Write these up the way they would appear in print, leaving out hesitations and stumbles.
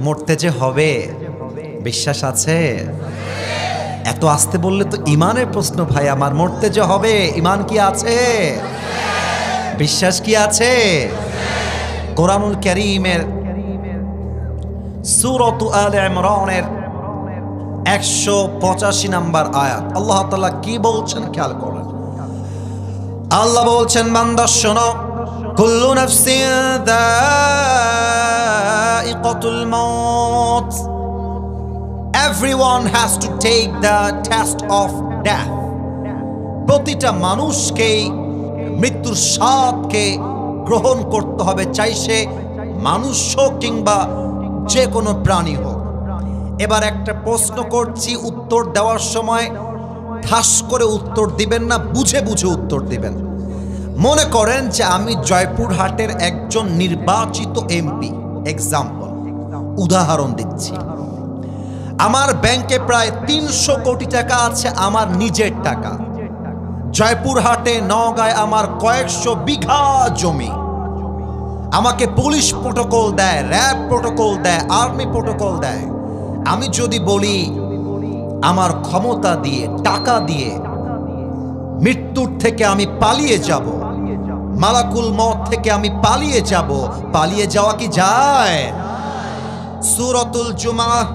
মরতে যে হবে, বিশ্বাস আছে? এত আস্তে বললে তো ইমানের প্রশ্ন ভাই আমার। মরতে যে হবে, ইমান কি আছে? বিশ্বাস কি আছে? কোরআনুল কারীমের সূরাতু আলে ইমরানের 185 নম্বর আয়াত আল্লাহ তাআলা কি বলছেন খেয়াল করেন। আল্লাহ বলছেন, বান্দা শোনো, কুল্লু নাফসিন যায়িকাতুল মাউত, everyone has to take the test of death. প্রতিটা মানুষকেই মৃত্যুর স্বাদকে গ্রহণ করতে হবে, চাই সে মানুষ হোক কিংবা যে কোনো প্রাণী হোক। এবার একটা প্রশ্ন করছি, উত্তর দেওয়ার সময় ঠাস করে উত্তর দিবেন না, বুঝে বুঝে উত্তর দিবেন। মনে করেন যে আমি জয়পুরহাটের একজন নির্বাচিত এমপি, এক্সাম্পল, উদাহরণ দিচ্ছি। আমার ব্যাংকে প্রায় 300 কোটি টাকা আছে, আমার নিজের টাকা। জয়পুরহাটে, নওগাঁয় আমার কয়েকশো বিঘা জমি। আমাকে পুলিশ প্রোটোকল দেয়, র্যাব প্রোটোকল দেয়, আর্মি প্রোটোকল দেয়। আমি যদি বলি আমার ক্ষমতা দিয়ে, টাকা দিয়ে মৃত্যুর থেকে আমি পালিয়ে যাব, মালাকুল মউত থেকে আমি পালিয়ে যাব, পালিয়ে যাওয়া কি যায়? সূরাতুল জুমআহ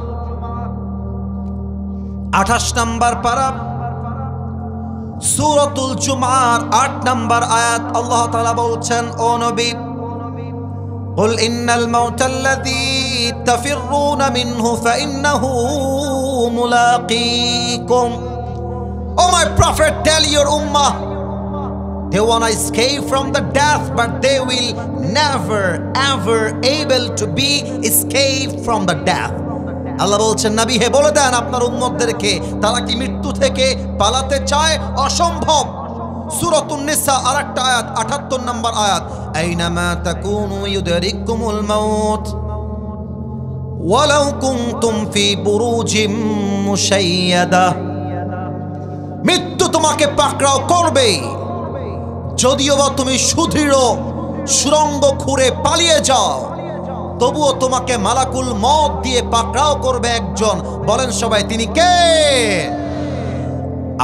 28 নম্বর পারা, সূরাতুল জুমআর 8 নম্বর আয়াত আল্লাহ তাআলা বলছেন, ও নবী, قل إن الموت الذي تفرون منه فإنه ملاقيكم. Oh my prophet, tell your ummah, they want to escape from the death, but they will never ever able to be escape from the death. আল্লাহ বলছেন, নবী হে বলে দেন আপনার উম্মতদেরকে, তারা কি মৃত্যু থেকে পালাতে চায়? অসম্ভব। সূরাতুন নিসা আরেকটা আয়াত, 78 নম্বর আয়াত, আইনামা তাকুনু ইউদরিকুমুল মাউত ওয়ালাউ কুনতুম ফি বুরুজিম মুশাইয়াদা। মৃত্যু তোমাকে পাকড়াও করবে, যদিও বা তুমি সুদৃঢ় সুরঙ্গ খুঁড়ে পালিয়ে যাও, তবুও তোমাকে মালাকুল মউত দিয়ে পাকড়াও করবে একজন। বলেন সবাই, তিনি কে?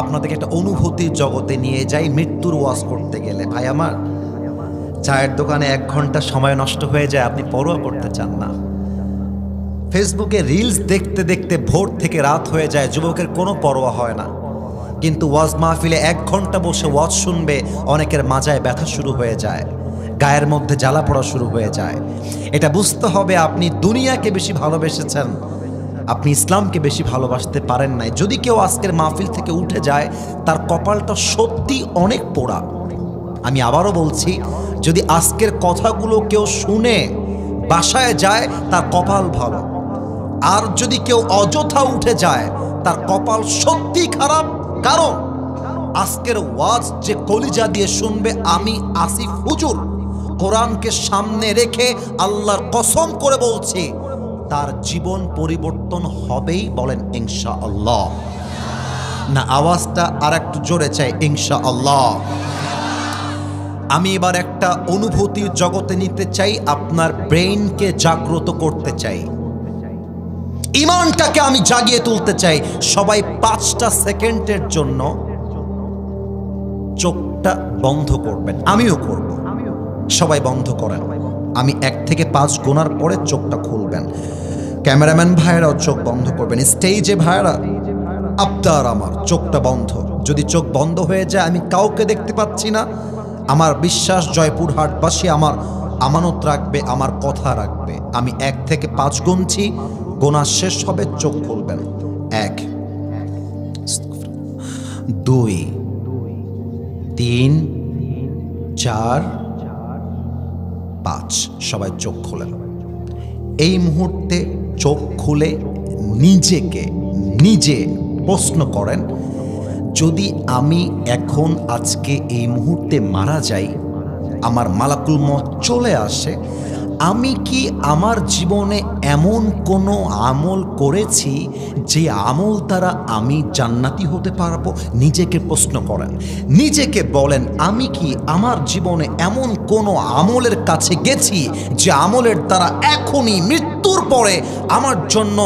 আপনাদেরকে একটা অনুভূতির জগতে নিয়ে যাই মৃত্যুর ওয়াজ করতে গেলে। ভাই আমার, চায়ের দোকানে 1 ঘন্টা সময় নষ্ট হয়ে যায়, আপনি পরোয়া করতে চান না। ফেসবুকে রিলস দেখতে দেখতে ভোর থেকে রাত হয়ে যায়, যুবকের কোনো পরোয়া হয় না। কিন্তু ওয়াজ মাহফিলে 1 ঘন্টা বসে ওয়াজ শুনবে, অনেকের মাজায় ব্যথা শুরু হয়ে যায়, গায়ের মধ্যে জ্বালা পড়া শুরু হয়ে যায়। এটা বুঝতে হবে, আপনি দুনিয়াকে বেশি ভালোবেসেছেন, আপনি ইসলামকে বেশি ভালোবাসতে পারেন নাই। যদি কেউ আজকের মাহফিল থেকে উঠে যায়, তার কপালটা সত্যি অনেক পোড়া। আমি আবারও বলছি, যদি আজকের কথাগুলো কেউ শুনে বাসায় যায়, তার কপাল ভালো। আর যদি কেউ অযথা উঠে যায়, তার কপাল সত্যি খারাপ। কারণ আজকের ওয়াজ যে কলিজা দিয়ে শুনবে, আমি আসিফ হুজুর কোরআনকে সামনে রেখে আল্লাহর কসম করে বলছি, তার জীবন পরিবর্তন হবেই। বলেন ইনশাআল্লাহ। না, আওয়াজটা আর একটু জোরে চাই, ইনশাআল্লাহ। আমি এবার একটা অনুভূতির জগতে নিতে চাই, আপনার ব্রেইনকে জাগ্রত করতে চাই, ইমানটাকে আমি জাগিয়ে তুলতে চাই। সবাই 5টা সেকেন্ডের জন্য চোখটা বন্ধ করবেন, আমিও করব। সবাই বন্ধ করেন, আমি 1 থেকে 5 গোনার পরে চোখটা খুলবেন। ক্যামেরাম্যান ভাইয়েরাও চোখ বন্ধ করবেন, স্টেজে ভাইয়েরা, আবদার আমার চোখটা বন্ধ। যদি চোখ বন্ধ হয়ে যায়, আমি কাউকে দেখতে পাচ্ছি না, আমার বিশ্বাস জয়পুরহাটবাসী আমার আমানত রাখবে, আমার কথা রাখবে। আমি 1 থেকে 5 গুনছি, গোনা শেষ হবে, চোখ খুলবেন। 1, 2, 3, 4, 5। সবাই চোখ খোলেন। এই মুহূর্তে চোখ খুলে নিজেকে নিজে প্রশ্ন করেন, যদি আমি এখন আজকে এই মুহূর্তে মারা যাই, আমার মালাকুল মউত চলে আসে, আমি কি আমার জীবনে এমন কোনো আমল করেছি যে আমল দ্বারা আমি জান্নাতি হতে পারবো? নিজেকে প্রশ্ন করেন, নিজেকে বলেন, আমি কি আমার জীবনে এমন কোনো আমলের কাছে গেছি যে আমলের দ্বারা এখনই মৃত্যুর পরে আমার জন্য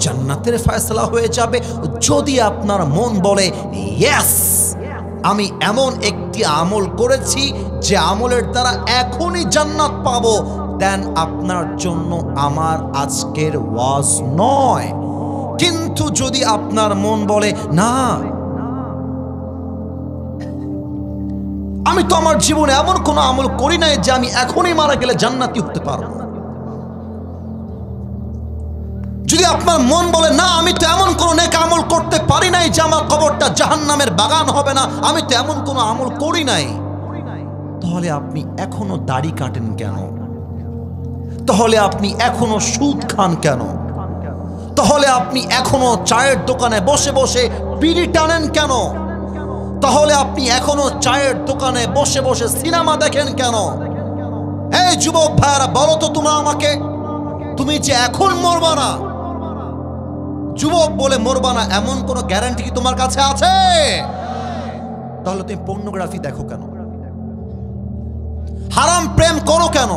জান্নাতের ফয়সালা হয়ে যাবে? যদি আপনার মন বলে ইয়েস, আমি এমন একটি আমল করেছি যে আমলের দ্বারা এখনই জান্নাত পাবো, দেন আপনার জন্য আমার আজকের ওয়াজ নয়। কিন্তু যদি আপনার মন বলে না, আমি তো আমার জীবনে এমন কোনো আমল করি নাই যে আমি এখনই মারা গেলে জান্নাতি হতে পারবো, যদি আপনার মন বলে না, আমি তো এমন কোনো নেক আমল করতে পারি নাই যে আমার কবরটা জাহান্নামের বাগান হবে না, আমি তো এমন কোনো আমল করি নাই, তাহলে আপনি এখনো দাড়ি কাটেন কেন? তাহলে আপনি এখনো সুদ খান কেন? তাহলে আপনি এখনো চায়ের দোকানে বসে বসে বিড়ি টানেন কেন? তাহলে আপনি এখনো চায়ের দোকানে বসে বসে সিনেমা দেখেন কেন? এই যুবক ভাইরা, বলো তো তোমরা আমাকে, তুমি যে এখন মরবা না, যুবক বলে মরবা না, এমন কোন গ্যারান্টি কি তোমার কাছে আছে? তাহলে তুমি পর্নোগ্রাফি দেখো কেন? হারাম প্রেম করো কেন?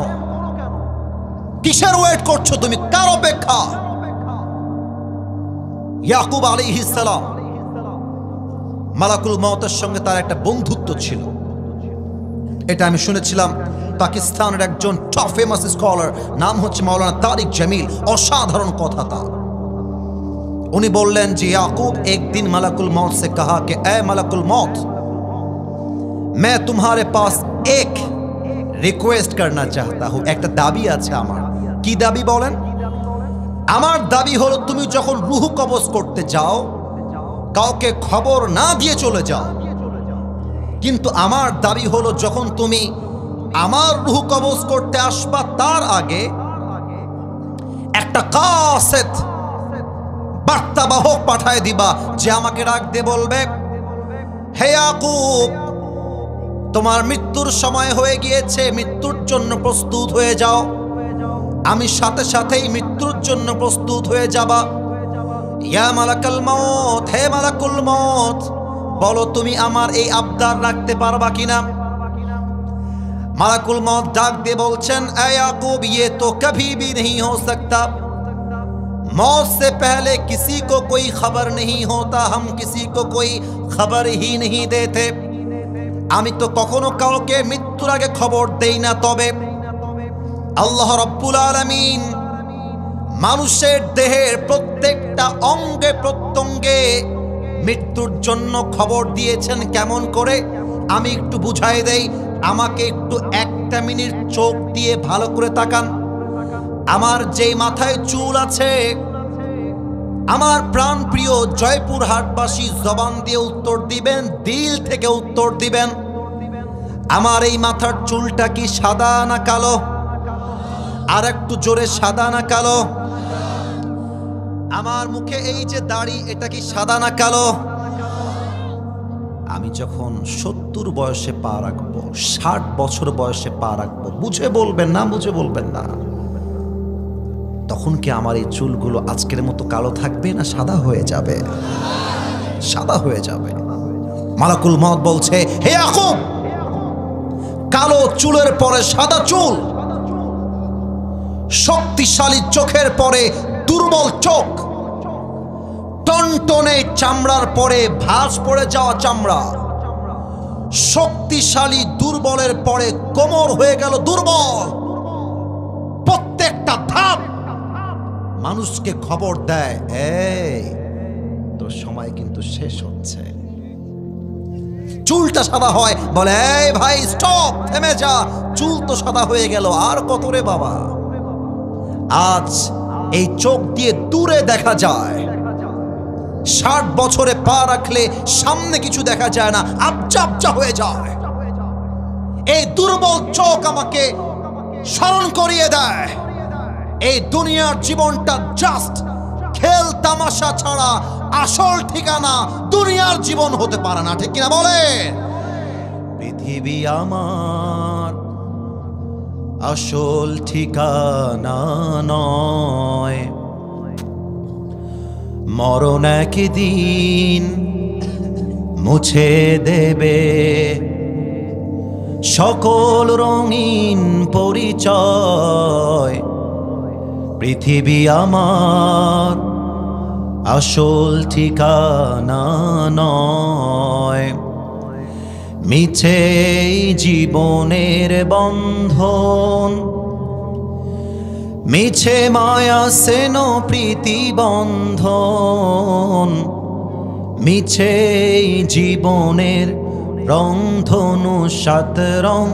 কিসের ওয়েট করছো তুমি? কার অপেক্ষা? ইয়াকুব আলাইহিস সালাম, মালাকুল মউতের সঙ্গে তার একটা বন্ধুত্ব ছিল। এটা আমি শুনেছিলাম পাকিস্তানের একজন টপ ফেমাস স্কলার, নাম হচ্ছে মাওলানা তারিক জামিল। অসাধারণ কথা তার। उन्हें बोलें जी याकूब, एक दिन मलकुल मौत से कहा कि ऐ मलकुल मौत, मैं तुम्हारे पास एक रिक्वेस्ट करना चाहता हूं। एक दाबी আছে আমার। কি দাবি বলেন? আমার দাবি হলো তুমি যখন রূহ কবজ করতে যাও, কাউকে খবর না দিয়ে চলে যাও। কিন্তু আমার দাবি হলো যখন তুমি আমার রূহ কবজ করতে আসবা, তার আগে একটা কাসেত বার্তাবাহক পাঠায় দিবা, যে আমাকে ডাক দিয়ে বলবে, হে ইয়াকুব, তোমার মৃত্যুর সময় হয়ে গিয়েছে, মৃত্যুর জন্য প্রস্তুত হয়ে যাও। আমি সাথে সাথেই মৃত্যুর জন্য প্রস্তুত হয়ে যাবা। ইয়া মালাকুল মউত, হে মালাকুল মউত, বলো তুমি আমার এই আবদার রাখতে পারবা কিনা? মালাকুল মউত ডাক দিয়ে বলছেন, এ ইয়াকুব, ये तो कभी भी नहीं हो सकता। मौत से पहले किसी को कोई खबर नहीं होता, हम किसी को कोई खबर ही नहीं देते। আমি তো কখনো কাউকে মৃত্যুর আগে খবর দেই না, তবে আল্লাহ রাব্বুল আলামিন মানুষের দেহের প্রত্যেকটা অঙ্গে প্রত্যঙ্গে মৃত্যুর জন্য খবর দিয়েছেন। কেমন করে? আমি একটু বুঝাই দেই, আমাকে একটু একটা মিনিট চোখ দিয়ে ভালো করে তাকান। আমার যেই মাথায় চুল আছে, আমার প্রাণ প্রিয় জয়পুরহাটবাসী জবান দিয়ে উত্তর দিবেন, দিল থেকে উত্তর দিবেন, আমার এই মাথার চুলটা কি সাদা না কালো? আর একটু জোরে, সাদা না কালো? আমার মুখে এই যে দাড়ি, এটা কি সাদা না কালো? আমি যখন 70 বয়সে পা রাখবো, 60 বছর বয়সে পা রাখবো, বুঝে বলবেন না, বুঝে বলবেন না, তখন কি আমার এই চুলগুলো আজকের মতো কালো থাকবে না সাদা হয়ে যাবে? সাদা হয়ে যাবে। মালাকুল মউত বলছে, হে ইয়াকুব, কালো চুলের পরে সাদা চুল, শক্তিশালী চোখের পরে দুর্বল চোখ, টনটনে চামড়ার পরে ভাঁজ পড়ে যাওয়া চামড়া, শক্তিশালী দুর্বলের পরে কোমর হয়ে গেল দুর্বল। প্রত্যেকটা ধাপ মানুষকে খবর দেয়, এই তোর সময় কিন্তু শেষ হচ্ছে। চুলটা সাদা হয়, বলে এই ভাই স্টপ, থেমে যা, চুল তো সাদা হয়ে গেল, আর কত রে বাবা। আজ এই চোখ দিয়ে দূরে দেখা যায়, 60 বছরে পা রাখলে সামনে কিছু দেখা যায় না, আবজা আবজা হয়ে যায়। এই দুর্বল চোখ আমাকে স্মরণ করিয়ে দেয়, এই দুনিয়ার জীবনটা জাস্ট খেল তামাশা ছাড়া আসল ঠিকানা দুনিয়ার জীবন হতে পারে না। ঠিক কিনা বলে? পৃথিবী আমার, আসল ঠিকানা নয়। মরণ একদিন মুছে দেবে সকল রঙিন পরিচয়। পৃথিবী আমার আসল ঠিকানা নয়। মিছে জীবনের বন্ধন, মিছে মায়া সেন প্রীতি বন্ধন, মিছে জীবনের রংধনু সাত রং,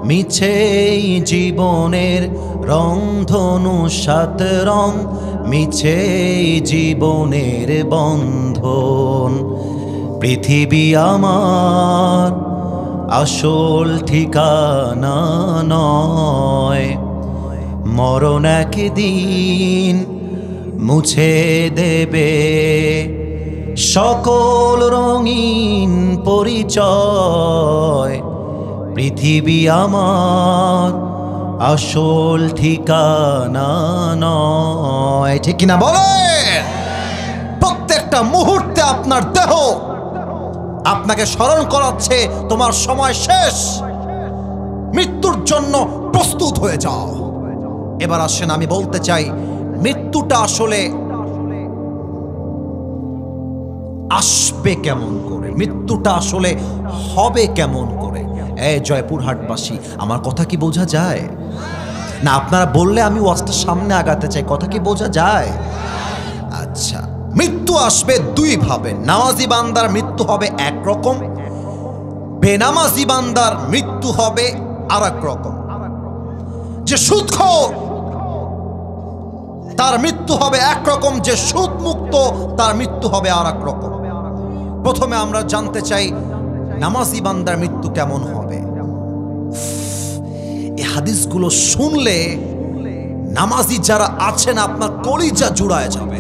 মিছে জীবনের রংধনু সাত রং, মিছে জীবনের বন্ধন। পৃথিবী আমার আসল ঠিকানা নয়। মরণ একদিন মুছে দেবে সকল রঙিন পরিচয়। পৃথিবী আমার আসল ঠিকানা নয়। ঠিক কিনা বলেন? প্রত্যেকটা মুহূর্তে আপনার দেহ আপনাকে স্মরণ করাচ্ছে তোমার সময় শেষ, মৃত্যুর জন্য প্রস্তুত হয়ে যাও। এবার আসেন, আমি বলতে চাই মৃত্যুটা আসলে আসবে কেমন করে, মৃত্যুটা আসলে হবে কেমন করে। এই জয়পুরহাটবাসী, আমার কথা কি বোঝা যায় না? আপনারা বললে আমি ওয়াজটা সামনে আগাতে চাই। কথা কি বোঝা যায়? আচ্ছা, মৃত্যু আসবে দুই ভাবে। নামাজি বান্দার মৃত্যু হবে একরকম, বেনামাজি বান্দার মৃত্যু হবে আর এক রকম। যে সুদখোর তার মৃত্যু হবে একরকম, যে সুদ মুক্ত তার মৃত্যু হবে আর এক রকম। প্রথমে আমরা জানতে চাই নামাজি বান্দার মৃত্যু কেমন হবে। এই হাদিসগুলো শুনলে নামাজি যারা আছেন আপনার কলিজা জুড়ায় যাবে।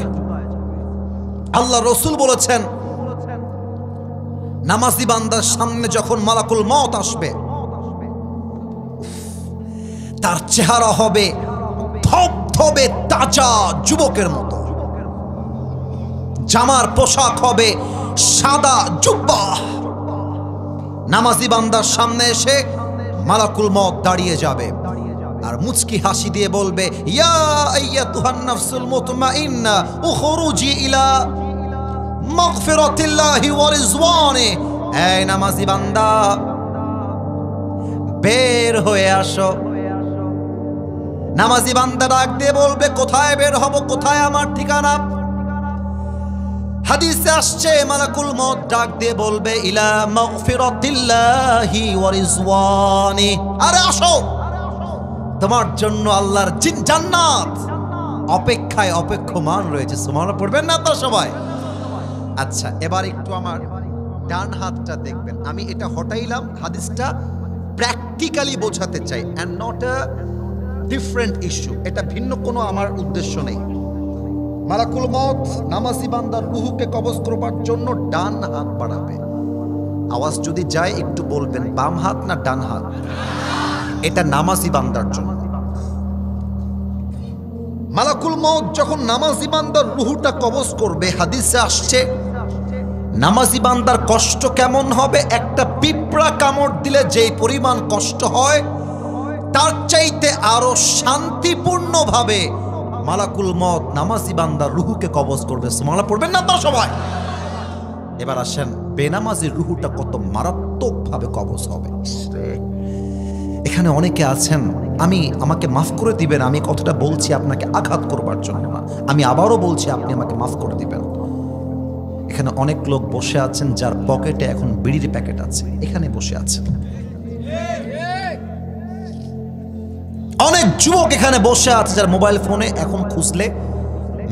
আল্লাহ রসুল বলেছেন, নামাজি বান্দার সামনে যখন মালাকুল মওত আসবে, তার চেহারা হবে ধবধবে তাজা যুবকের মতো, জামার পোশাক হবে সাদা জুব্বা। নামাজি বান্দার সামনে এসে মালাকুল মওত দাঁড়িয়ে যাবে আর মুচকি হাসি দিয়ে বলবে, ইয়া আইয়াতুহান নাফসুল মুতমাইন্না উখরুজি ইলা মাগফিরাতিল্লাহি ওয়া রিজওয়ানি। এই নামাজি বান্দা, বের হয়ে আসো। নামাজি বান্দা ডাক দিয়ে বলবে, কোথায় বের হব, কোথায় আমার ঠিকানা? হাদিসে আসছে মালাকুল মওত ডাক দিয়ে বলবে, ইলা মাগফিরাতিল্লাহি ওয়া রিজওয়ানি। আরে আসো, তোমার জন্য আল্লাহর জান্নাত অপেক্ষায় অপেক্ষমান রয়েছে। সুবহানাল্লাহ পড়বেন না আপনারা সবাই? আচ্ছা, এবার একটু আমার ডান হাতটা দেখবেন। আমি এটা হটাইলাম, হাদিসটা প্র্যাকটিক্যালি বোঝাতে চাই, and not a different issue. এটা ভিন্ন কোনো আমার উদ্দেশ্য নেই। মালাকুল মওত নামাজি বান্দার রূহকে কবজ করবার জন্য ডান হাত বাড়াবে। আওয়াজ যদি যায় একটু বলবেন, বাম হাত না ডান হাত? এটা নামাজি বান্দার জন্য। মালাকুল মওত যখন নামাজি বান্দার রূহটা কবজ করবে, হাদিসে আসছে নামাজি বান্দার কষ্ট কেমন হবে। একটা পিঁপড়া কামড় দিলে যেই পরিমাণ কষ্ট হয়, তার চাইতে আরো শান্তিপূর্ণভাবে মালাকুল মওত নামাজি বান্দার রূহকে কবজ করবে। সুবহানাল্লাহ পড়বেন না আপনারা সবাই? এবার আসেন, বেনামাজির রূহটা কত মারাত্মকভাবে কবজ হবে। এখানে অনেকে আছেন, আমাকে মাফ করে দিবেন, আমি কথাটা বলছি আপনাকে আঘাত করবার জন্য না, আমি আবারও বলছি, আপনি আমাকে মাফ করে দিবেন। এখানে অনেক লোক বসে আছেন যার পকেটে এখন বিড়ির প্যাকেট আছে, এখানে বসে আছেন। অনেক যুবক এখানে বসে আছে যার মোবাইল ফোনে এখন খুঁজলে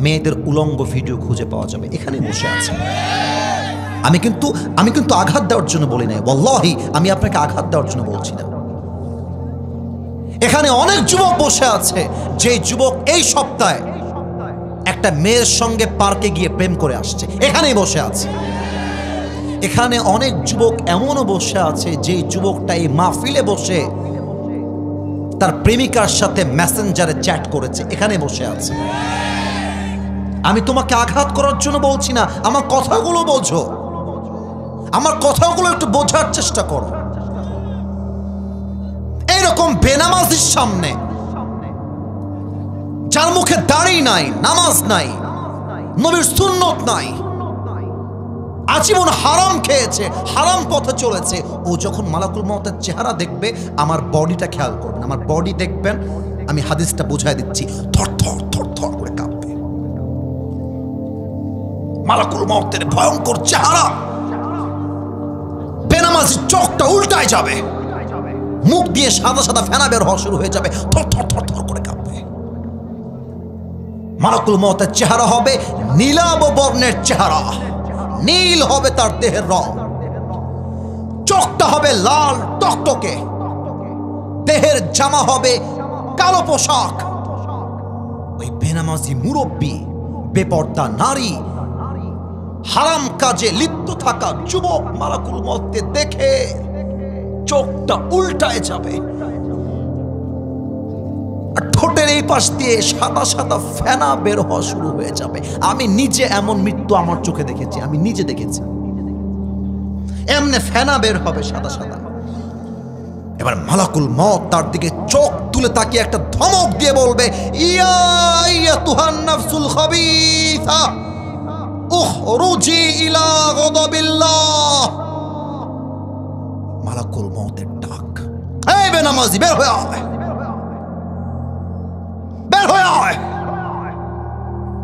মেয়েদের উলঙ্গ ভিডিও খুঁজে পাওয়া যাবে, এখানে বসে আছে। আমি কিন্তু আঘাত দেওয়ার জন্য বলি নাই, ওয়াল্লাহি আমি আপনাকে আঘাত দেওয়ার জন্য বলছি না। এখানে অনেক যুবক বসে আছে, যে যুবক এই সপ্তাহে একটা মেয়ের সঙ্গে পার্কে গিয়ে প্রেম করে আসছে, এখানেই বসে আছে। এখানে অনেক যুবক এমনও বসে আছে, যে যুবকটা এই মাহফিলে বসে তার প্রেমিকার সাথে মেসেঞ্জারে চ্যাট করেছে, এখানে বসে আছে। আমি তোমাকে আঘাত করার জন্য বলছি না, আমার কথাগুলো বোঝো, আমার কথাগুলো একটু বোঝার চেষ্টা করো। এইরকম বেনামাজির সামনে, যার মুখে দাড়ি নাই, নামাজ নাই, নবীর সুন্নত নাই, আজীবন হারাম খেয়েছে, হারাম পথে চলেছে, ও যখন মালাকুল মউতের চেহারা দেখবে, আমার বডিটা খেয়াল করবেন, আমার বডি দেখবেন, আমি হাদিসটা বুঝাই দিচ্ছি, থর থর থর থর করে কাঁপবে। মালাকুল মউতের ভয়ঙ্কর চেহারা, বেনামাজি চোখটা উল্টায় যাবে, মুখ দিয়ে সাদা সাদা ফেনা বের হওয়া শুরু হয়ে যাবে, থর থর থর থর করে কাঁপবে। মালাকুল মউতের চেহারা হবে নীলাভ বর্ণের চেহারা, নীল হবে তার দেহের রং, চোখটা হবে লাল টকটকে, দেহের জামা হবে কালো পোশাক। ওই বেনামাজি মুরব্বী, বেপর্দা নারী, হারাম কাজে লিপ্ত থাকা যুবক মালাকুল মউতকে দেখে চোখটা উল্টায় যাবে, আর ঠোঁটের এই পাশ দিয়ে সাদা সাদা ফেনা বের হওয়া শুরু হয়ে যাবে। আমি নিজে এমন মৃত্যু আমার চোখে দেখেছি, আমি নিজে দেখেছি, এমনে ফেনা বের হবে সাদা সাদা। এবার মালাকুল মউত তার দিকে চোখ তুলে তাকিয়ে একটা ধমক দিয়ে বলবে, ইয়া আইয়াতুহান নাফসুল খাবিসা উখরুজি ইলা গাদাবিল্লাহ। মালাকুল মউতের ডাক, এই বেনামাজি বের হয়ে আয়, বের হয়ে আয়।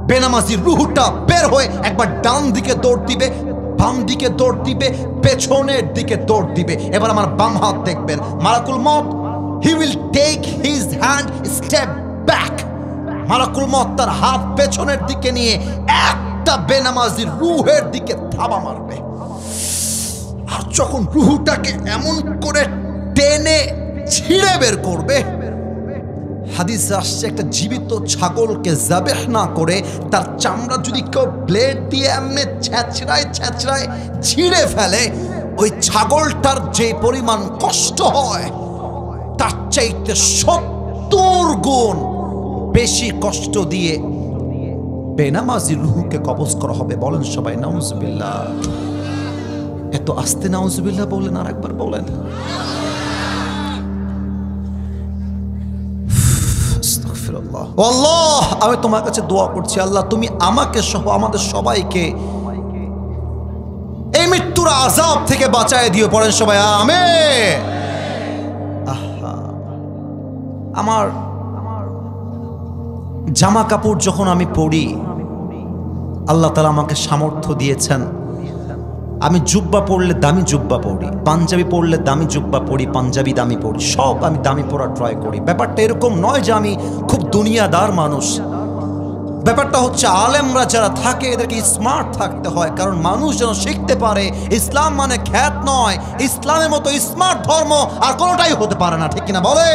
বেনামাজির রুহটা বের হয়ে একবার ডান দিকে দৌড় দিবে, বাম দিকে দৌড় দিবে, পেছনের দিকে দৌড় দিবে। এবার আমার বাম হাত দেখবেন, মালাকুল মউত he will take his hand step back. মালাকুল মউত তার হাত পেছনের দিকে নিয়ে একটা বেনামাজির রুহের দিকে থাবা মারবে, আর যখন রুহটাকে এমন করে টেনে ছিঁড়ে বের করবে, হাদিসে আসছে একটা জীবিত ছাগলকে যাবেহ না করে তার চামড়া যদি কেউ ব্লেড দিয়ে এমনি ছ্যাঁচড়ায় ছ্যাঁচড়ায় ছিঁড়ে ফেলে, ওই ছাগলটার যে পরিমাণ কষ্ট হয় তার চাইতে 70 গুণ বেশি কষ্ট দিয়ে বেনামাজি রুহকে কবজ করা হবে। বলেন সবাই নাউজুবিল্লাহ। এত আস্তে নাউজুবিল্লাহ বলেন, আর একবার বলেন। আল্লাহ, আমি তোমার কাছে দোয়া করছি, আল্লাহ তুমি আমাকে সহ আমাদের সবাইকে এই মৃত্যুর আযাব থেকে বাঁচায় দিও। পড়েন সবাই আমিন। আমার জামা কাপড় যখন আমি পরি, আল্লাহ তাআলা আমাকে সামর্থ্য দিয়েছেন, আমি জুব্বা পরলে দামি জুব্বা পরি, পাঞ্জাবি পরলে দামি জুব্বা পরি, পাঞ্জাবি দামি পরি, সব আমি দামি পরা ট্রাই করি। ব্যাপারটা এরকম নয় যে আমি খুব দুনিয়াদার মানুষ, ব্যাপারটা হচ্ছে আলেমরা যারা থাকে এদেরকে স্মার্ট থাকতে হয়, কারণ মানুষ যেন শিখতে পারে ইসলাম মানে খ্যাত নয়, ইসলামের মতো স্মার্ট ধর্ম আর কোনোটাই হতে পারে না, ঠিক কিনা বলে?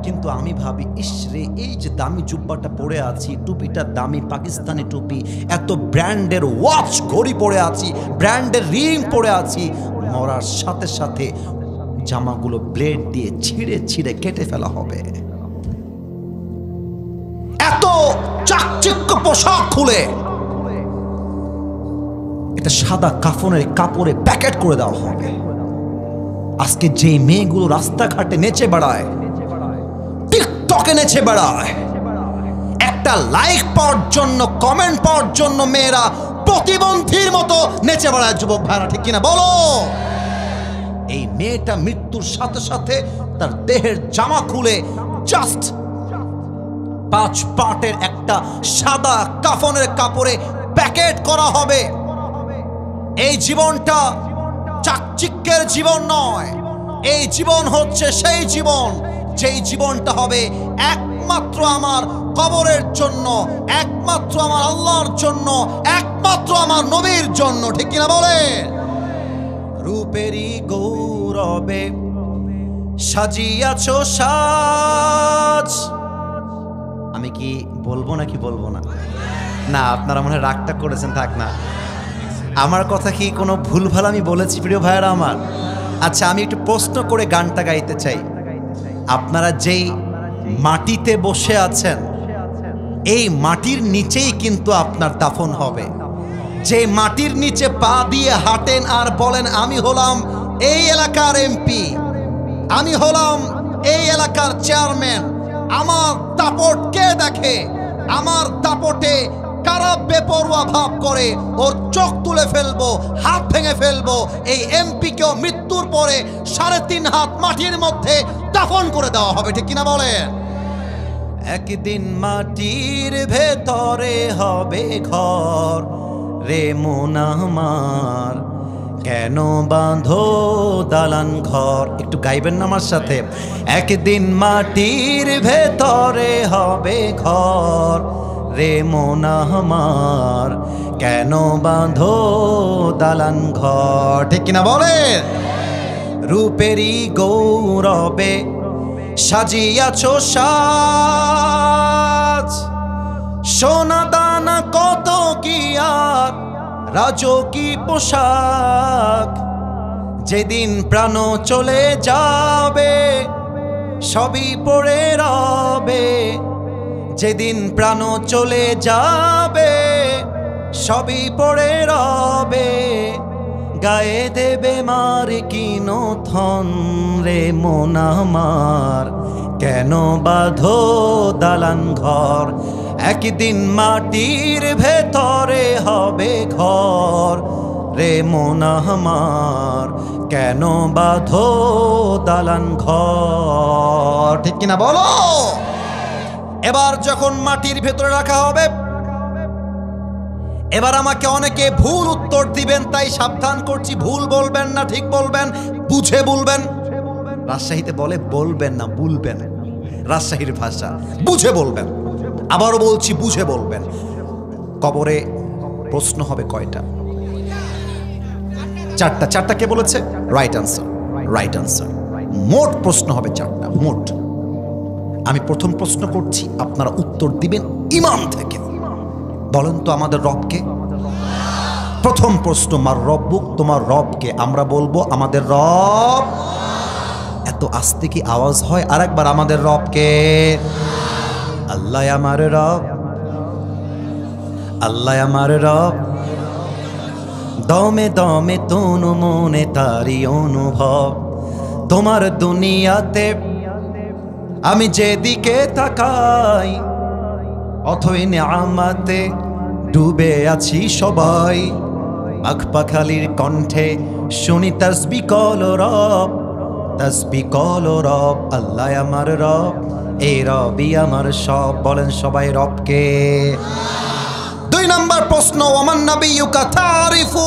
কিন্তু আমি ভাবি, ইসরে এই যে দামি জুব্বাটা পরে আছি, টুপিটা দামি পাকিস্তানি টুপি, এত ব্র্যান্ডের ওয়াচ ঘড়ি পরে আছি, ব্র্যান্ডের রিং পরে আছি, মরার সাথে সাথে জামাগুলো ব্লেড দিয়ে ছিঁড়ে ছিঁড়ে কেটে ফেলা হবে। এত চাকচিক্য পোশাক খুলে এটা সাদা কাফনের কাপড়ে প্যাকেট করে দেওয়া হবে। আজকে যে মেয়েগুলো রাস্তাঘাটে নেচে বেড়ায়, টিকটকে নেচে বেড়ায়, একটা লাইক পাওয়ার জন্য, কমেন্ট পাওয়ার জন্য মেয়েরা প্রতিবন্ধীর মতো নেচে বেড়ায়, যুবক ভাইরা, ঠিক কিনা বলো? এই মেয়েটা মৃত্যুর সাথে সাথে তার দেহের জামা খুলে জাস্ট 5 পার্টের একটা সাদা কাফনের কাপড়ে প্যাকেট করা হবে। এই জীবনটা চাকচিক্যের জীবন নয়, এই জীবন হচ্ছে সেই জীবন যেই জীবনটা হবে একমাত্র আমার কবরের জন্য, একমাত্র আমার আল্লাহর জন্য, একমাত্র আমার নবীর জন্য, ঠিক কিনা বলে? রূপেরই গৌরবে সাজিয়াছো সাজ। আমি কি বলবো নাকি বলবো না? না, আপনারা মনে হয় রাগটা করেছেন, থাক না। আমার কথা কি কোনো ভুলভাল আমি বলেছি প্রিয় ভাইয়েরা আমার? আচ্ছা, আমি একটু প্রশ্ন করে গানটা গাইতে চাই। আপনারা যেই মাটিতে বসে আছেন এই মাটির নিচেই কিন্তু আপনার দাফন হবে। যে মাটির নিচে পা দিয়ে হাঁটেন আর বলেন আমি হলাম এই এলাকার এমপি, আমি হলাম এই এলাকার চেয়ারম্যান, আমার দাপট কে দেখে, আমার দাপটে কারা বেপরোয়া ভাব করে ওর চোখ তুলে ফেলবো, হাত ভেঙে ফেলবো, এই এমপিকেও মৃত্যুর পরে 3.5 হাত মাটির মধ্যে দাফন করে দেওয়া হবে, ঠিক কিনা বলেন? একদিন মাটির ভেতরে হবে ঘর রে মন আমার, কেন বাঁধো দালান ঘর। একটু গাইবেন না আমার সাথে? একদিন মাটির ভেতরে হবে ঘর রে মন আমার, কেন বাঁধো দালান ঘর, ঠিক কিনা বলেন? রূপেরই গৌরবে সাজিয়াছ সাজ, সোনা দানা কত কি আর রাজকী পোশাক, যেদিন প্রাণ চলে যাবে সবই পড়ে রবে, যেদিন প্রাণ চলে যাবে সবই পড়ে রবে, গায়ে দেবে মার কিনো থন রে মন আমার, কেন বাঁধো দালান ঘর। একদিন মাটির ভেতরে হবে ঘর রে মন আমার, কেন বাঁধো দালান ঘর, ঠিক কিনা বলো? এবার যখন মাটির ভেতরে রাখা হবে, এবার আমাকে অনেকে ভুল উত্তর দিবেন, তাই সাবধান করছি, ভুল বলবেন না, ঠিক বলবেন, বুঝে বলবেন। রাজশাহীতে বলে বলবেন না, বলবেন, রাজশাহীর ভাষা, বুঝে বলবেন। আবারও বলছি, বুঝে বলবেন। কবরে প্রশ্ন হবে কয়টা? 4টা। 4টা কে বলেছে? Right answer, right answer. মোট প্রশ্ন হবে 4টা, মোট। আমি প্রথম প্রশ্ন করছি, আপনারা উত্তর দিবেন ইমান থেকে। বলেন তো আমাদের রবকে? প্রথম প্রশ্ন, মার রব্বুক, তোমার রবকে? আমরা বলবো আমাদের রব। এত আস্তে কি আওয়াজ হয়? আরেকবার, আমাদের রবকে? আল্লাহ আমার রব, আল্লাহ আমার রব, দমে দমে তনু মনে তারি অনুভব, তোমার দুনিয়াতে আমি যেদিকে তাকাই অথই নিয়ামতে ডুবে আছি সবাই, পাখপাখালির কণ্ঠে শুনি তাসবিহ কল রব, তাসবিহ কল রব, আল্লাহ আমার রব, এই রবই আমার সব। বলেন সবাই রবকে। 2 নম্বর প্রশ্ন, ওমান নাবিয়্যুকা তারিফু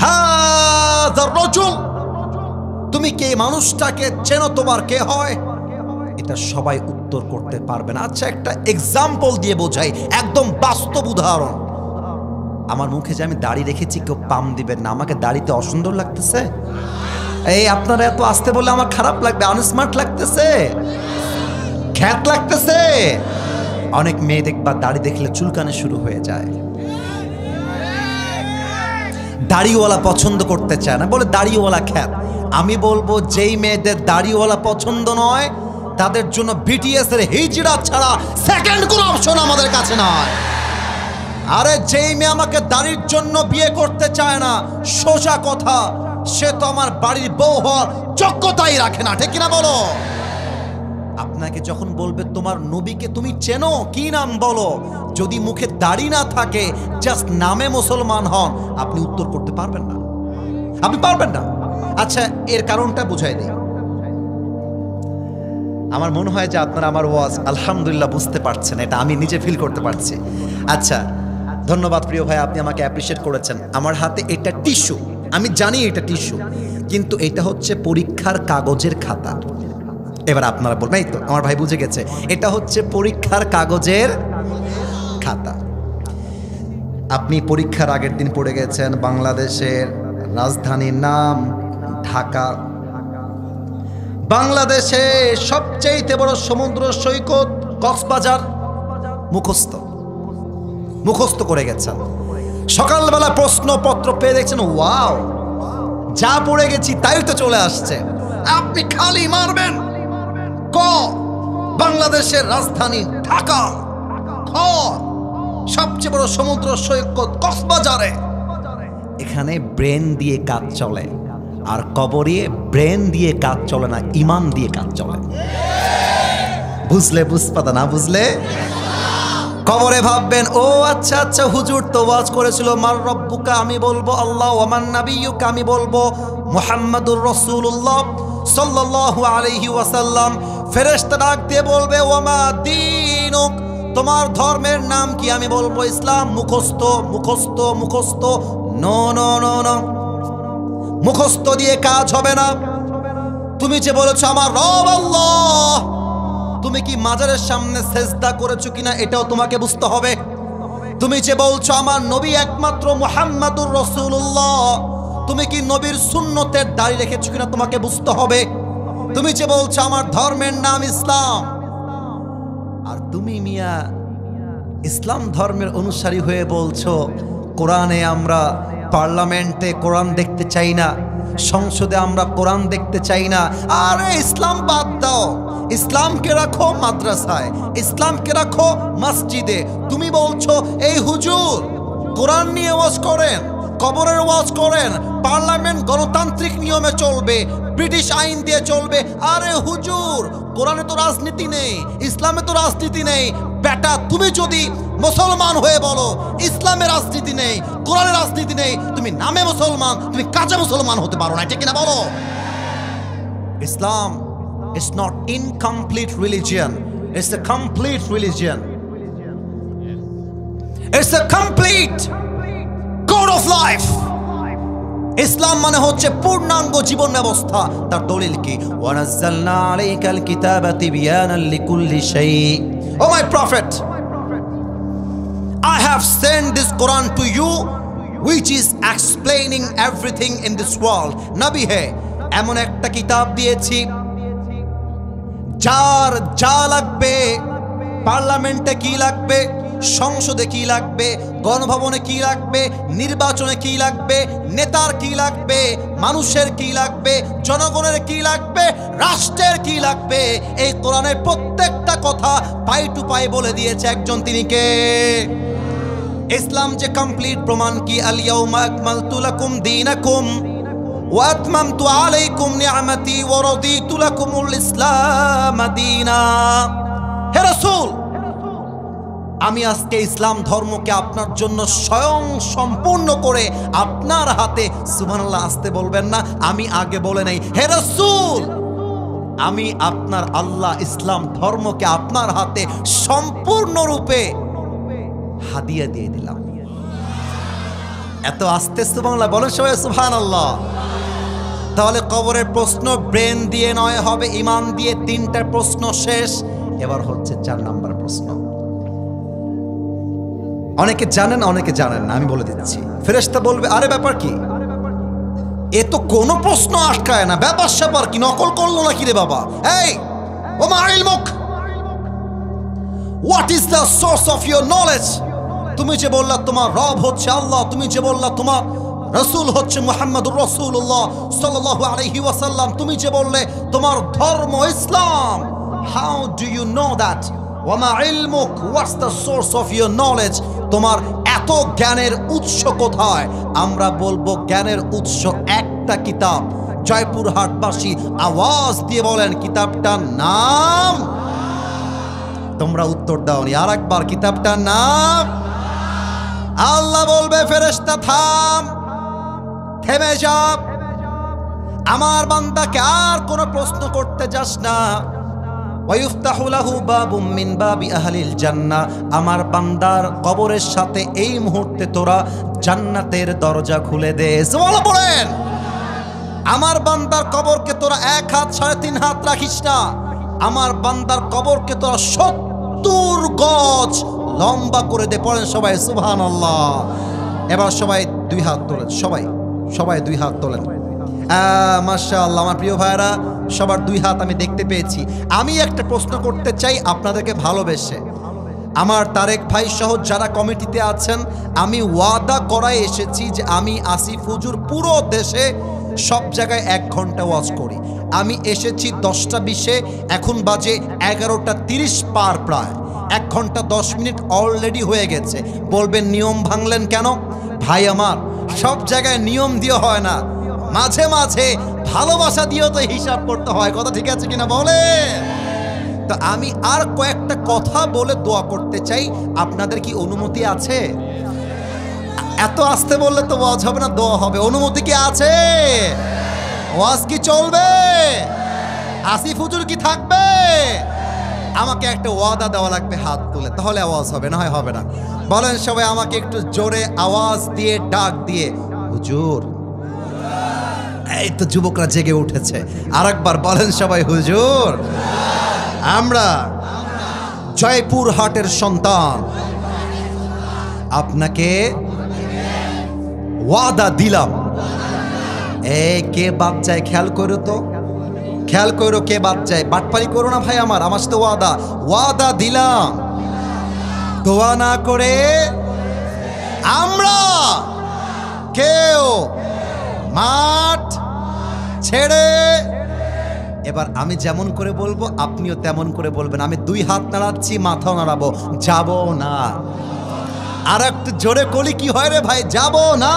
হাযা রাজুল, তুমি কে মানুষটাকে চেনো, তোমার কে হয়? এটা সবাই উত্তর করতে পারবে না। আচ্ছা, একটা এক্সাম্পল দিয়ে বোঝাই, একদম বাস্তব উদাহরণ। আমার মুখে যে আমি দাড়ি রেখেছি, কেউ পাম দিবেন না। আমাকে দাড়িতে অসুন্দর লাগতেছে? এই আপনারা এত আসতে বললে আমার খারাপ লাগবে, আনস্মার্ট লাগতেছে, খ্যাত লাগতেছে। অনেক মেয়ে দেখবা দাড়ি দেখলে চুলকানে শুরু হয়ে যায়, দাড়িওয়ালা পছন্দ করতে চায় না, বলে দাড়িওয়ালা খ্যাত। আমি বলবো যেই মেয়েদের দাড়িওয়ালা পছন্দ নয় তাদের জন্য বিটিএস এর হিজড়া ছাড়া সেকেন্ড কোনো অপশন আমাদের কাছে নয়। আরে যেই মেয়ে আমাকে দাড়ির জন্য বিয়ে করতে চায় না, সোজা কথা, সে তো আমার বাড়ির বউ হওয়ার যোগ্যতাই রাখে না, ঠিক কিনা বলো? আপনাকে যখন বলবে তোমার নবীকে তুমি চেনো, কি নাম বলো, যদি মুখে দাড়ি না থাকে, জাস্ট নামে মুসলমান হন, আপনি উত্তর করতে পারবেন না, আপনি পারবেন না। আচ্ছা, এর কারণটা বুঝাই দিই। আমার মনে হয় যে আপনারা আমার ওয়াজ আলহামদুলিল্লাহ বুঝতে পারছেন, এটা আমি নিজে ফিল করতে পারছি। আচ্ছা, ধন্যবাদ প্রিয় ভাই, আপনি আমাকে অ্যাপ্রিশিয়েট করেছেন। আমার হাতে এটা টিস্যু, আমি জানি এটা টিস্যু, কিন্তু এটা হচ্ছে পরীক্ষার কাগজের খাতা। এবার আপনারা বলবেন এই তো আমার ভাই বুঝে গেছে, এটা হচ্ছে পরীক্ষার কাগজের খাতা। আপনি পরীক্ষার আগের দিন পড়ে গেছেন বাংলাদেশের রাজধানীর নাম ঢাকা, বাংলাদেশে সবচেয়ে বড় সমুদ্র সৈকত কক্সবাজার, মুখস্থ করে গেছেন। সকালবেলা প্রশ্নপত্র পেয়ে দেখছেন, ওয়াও, যা পড়ে গেছি তাই তো চলে আসছে। আপনি খালি মারবেন, ক বাংলাদেশের রাজধানী ঢাকা, খ সবচেয়ে বড় সমুদ্র সৈকত কক্সবাজারে। এখানে ব্রেন দিয়ে কাজ চলে, আর কবরে ব্রেন দিয়ে কাজ চলে না, ইমান দিয়ে কাজ চলে। বুঝলে বুঝপাতা, না বুঝলে কবরে ভাববেন ও আচ্ছা আচ্ছা হুজুর তো ওয়াজ করেছিল মার রব্বুকা, আমি বলবো আল্লাহ, ওয়ামান নাবিয়্যুকা, আমি বলবো মুহাম্মাদুর রাসূলুল্লাহ সাল্লাল্লাহু আলাইহি ওয়াসাল্লাম। ফেরেশতা ডাক দিয়ে বলবে ওয়ামা দীনুক, তোমার ধর্মের নাম কি? আমি বলবো ইসলাম। মুখস্থ মুখস্থ মুখস্থ, নো নো নো নো, মুখস্থ দিয়ে কাজ হবে না। তুমি যে বলেছো আমার রব আল্লাহ, তুমি কি মাজারের সামনে সেজদা করেছো কিনা এটাও তোমাকে বুঝতে হবে। তুমি যে বলছো আমার নবী একমাত্র মুহাম্মাদুর রাসূলুল্লাহ, তুমি কি নবীর সুন্নতের দাড়ি রেখেছো কিনা তোমাকে বুঝতে হবে। তুমি যে বলছো আমার ধর্মের নাম ইসলাম, আর তুমি মিয়া ইসলাম ধর্মের অনুসারী হয়ে বলছো কোরআনে আমরা পার্লামেন্টে কোরআন দেখতে চাই না, সংসদে আমরা কোরআন দেখতে চাই না। আরে ইসলাম বাদ দাও, ইসলামকে রাখো মাদ্রাসায়, ইসলামকে রাখো মসজিদে। তুমি বলছো এই হুজুর কোরআন নিয়ে ওয়াজ করেন, কবরের ওয়াজ করেন, পার্লামেন্ট গণতান্ত্রিক নিয়মে চলবে, ব্রিটিশ আইন দিয়ে চলবে। আরে হুজুর কোরআনে তো রাজনীতি নেই, ইসলামে তো রাজনীতি নেই। বেটা তুমি যদি মুসলমান হয়ে বলো ইসলামে রাজনীতি নেই, কোরআনে রাজনীতি নেই, তুমি নামে মুসলমান, তুমি কাঁচা মুসলমান হতে পারো না, ঠিক কিনা বলো। ইসলাম is not incomplete religion, it's a complete religion, it's a complete code of life. ইসলাম মানে হচ্ছে পূর্ণাঙ্গ জীবন ব্যবস্থা। তার দলিল কি? ওয়ানাজ্জালনা আলাইকাল কিতাবা তিবয়ানাল লিকুল্লি শাই। O my prophet, I have sent this Quran to you which is explaining everything in this world. নবী হে, এমন একটা কিতাব দিয়েছি যার যা লাগবে, পার্লামেন্টে কি লাগবে, সংসদে কি লাগবে, গণভবনে কি লাগবে, নির্বাচনে কি লাগবে, নেতার কি লাগবে, মানুষের কি লাগবে, জনগণের কি লাগবে, রাষ্ট্রের কি লাগবে, এই কোরআনের প্রত্যেকটা কথা পাই টু পাই বলে দিয়েছে একজন, তিনি কে? ইসলাম যে কমপ্লিট প্রমাণ কি? আল ইয়াউমা আকমালতু লাকুম দীনাকুম ওয়া আতমামতু আলাইকুম নি'মাতি ওয়া রাদিতু লাকুমুল ইসলাম দীনা। হে রাসূল, আমি আজকে ইসলাম ধর্মকে আপনার জন্য স্বয়ং সম্পূর্ণ করে আপনার হাতে, সুবহানাল্লাহ আসতে বলবেন না, আমি আগে বলে নাই। হে রাসূল, আমি আপনার আল্লাহ ইসলাম ধর্মকে আপনার হাতে সম্পূর্ণরূপে হাদিয়া দিয়ে দিলাম। এত আস্তে সুবহানাল্লাহ বলেন সবাই সুবহানাল্লাহ। তাহলে কবরের প্রশ্ন ব্রেন দিয়ে নয়, হবে ইমান দিয়ে। তিনটা প্রশ্ন শেষ, এবার হচ্ছে 4 নাম্বার প্রশ্ন। অনেকে জানেন অনেকে জানেন না, আমি বলে দিচ্ছি। ফেরেশতা বলবে আরে ব্যাপার কি, এ তো কোনো প্রশ্ন আটকায় না, ব্যাপার স্যাপার কি, নকল করলো নাকি রে বাবা? এই ওমা ইলমুক, what is the source of your knowledge? তুমি যে বললা তোমার রব হচ্ছে আল্লাহ, তুমি যে বললা তোমার রাসূল হচ্ছে মুহাম্মাদুর রাসূলুল্লাহ সাল্লাল্লাহু আলাইহি ওয়াসাল্লাম, তুমি যে বললে তোমার ধর্ম Islam, how do you know that? ওয়ামা ইলমুক, what's the source of your knowledge? তোমার এত জ্ঞানের উৎস কোথায়? আমরা বলবো জ্ঞানের উৎস একটা কিতাব। জয়পুরহাটবাসী আওয়াজ দিয়ে বলেন কিতাবটার নাম। তোমরা উত্তর দাওনি, আর একবার কিতাবটার নাম। আল্লাহ বলবে ফেরেশতা থাম, থেমে যা, আমার বান্দাকে আর কোনো প্রশ্ন করতে যাস না। ওয়ায়ুফতাহু লাহু বাবুম মিন বাবি আহলিল জান্নাহ, আমার বান্দার কবরের সাথে এই মুহূর্তে তোরা জান্নাতের দরজা খুলে দে। সুবহানাল্লাহ বলেন। আমার বান্দার কবরকে তোরা 1 হাত 3.5 হাত রাখিস না, আমার বান্দার কবরকে তোরা 70 গজ লম্বা করে দে। পড়েন সবাই সুবহানাল্লাহ। এবার সবাই 2 হাত তোলেন, সবাই 2 হাত তোলেন। মাশাআল্লাহ, আমার প্রিয় ভাইরা সবার 2 হাত আমি দেখতে পেয়েছি। আমি একটা প্রশ্ন করতে চাই আপনাদেরকে ভালোবেসে। আমার তারেক ভাই সহ যারা কমিটিতে আছেন, আমি ওয়াদা করায় এসেছি যে আমি আসিফ হুজুর পুরো দেশে সব জায়গায় 1 ঘন্টা ওয়াজ করি। আমি এসেছি 10টা 20-এ, এখন বাজে 11টা 30 পার, প্রায় 1 ঘন্টা 10 মিনিট অলরেডি হয়ে গেছে। বলবেন নিয়ম ভাঙলেন কেন? ভাই আমার, সব জায়গায় নিয়ম দিয়ে হয় না, মাঝে মাঝে ভালোবাসা দিয়েও তো হিসাব করতে হয়। কথা ঠিক আছে কিনা বলে? তো আমি আর কয়েকটা কথা বলে দোয়া করতে চাই। আপনাদের কি অনুমতি আছে? এত আসতে বললে তো ওয়াজ হবে না, দোয়া হবে। অনুমতি কি আছে? ওয়াজ কি চলবে? আসিফ হুজুর কি থাকবে? আমাকে একটা ওয়াদা দেওয়া লাগবে হাত তুলে, তাহলে আওয়াজ হবে, না হয় হবে না। বলেন সবাই আমাকে একটু জোরে আওয়াজ দিয়ে ডাক দিয়ে, হুজুর। এই তো যুবকরা জেগে উঠেছে। আরেকবার বলেন সবাই, হুজুর। আমরা জয়পুরহাটের সন্তান, আপনাকে ওয়াদা দিলাম। কে বাদ যায় খেয়াল করো তো, খেয়াল করো কে বাদ যায়। বাটপারি করো না ভাই আমার, আমার সাথে ওয়াদা। ওয়াদা দিলাম, দোয়া না করে আমরা কেউ মাঠ ছেড়ে, এবার আমি যেমন করে বলবো আপনিও তেমন করে বলবেন। আমি 2 হাত নাড়াচ্ছি, মাথাও নাড়াবো, যাব না। আর একটু জোরে কলি কি হয় রে ভাই, যাব না।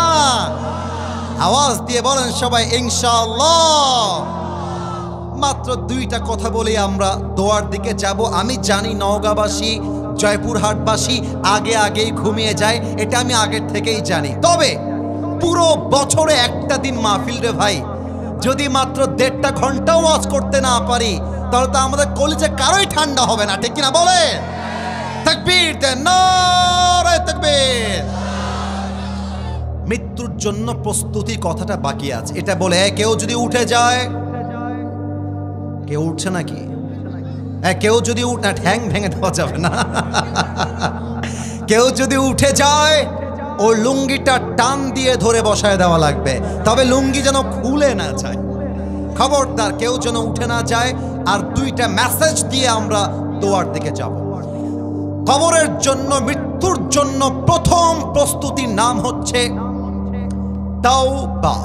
আওয়াজ দিয়ে বলেন সবাই ইনশাআল্লাহ। মাত্র 2টা কথা বলে আমরা দোয়ার দিকে যাব। আমি জানি নওগাঁবাসী, জয়পুরহাটবাসী আগে আগেই ঘুমিয়ে যায়, এটা আমি আগের থেকেই জানি। তবে পুরো বছরে একটা দিন মাহফিল রে ভাই, যদি মাত্র 1.5 ঘন্টা ওয়াজ করতে না পারি, তাহলে তো আমাদের কলিজে কারোই ঠান্ডা হবে না, ঠিক কিনা বলে? তাকবীর দেন, নারে তাকবীর। মৃত্যুর জন্য প্রস্তুতি কথাটা বাকি আছে, এটা বলে কেউ যদি উঠে যায়, কেউ উঠছে নাকি? কেউ যদি উঠে, ঠ্যাং ভেঙে দেওয়া যাবে না। কেউ যদি উঠে যায়, ও লুঙ্গিটা টান দিয়ে ধরে বসায় দেওয়া লাগবে, তবে লুঙ্গি যেন খুলে না যায়। খবরদার কেউ যেন উঠে না যায়। আর 2টা মেসেজ দিয়ে আমরা দোয়ার দিকে যাব। কবরের জন্য, মৃত্যুর জন্য প্রথম প্রস্তুতির নাম হচ্ছে তাওবা।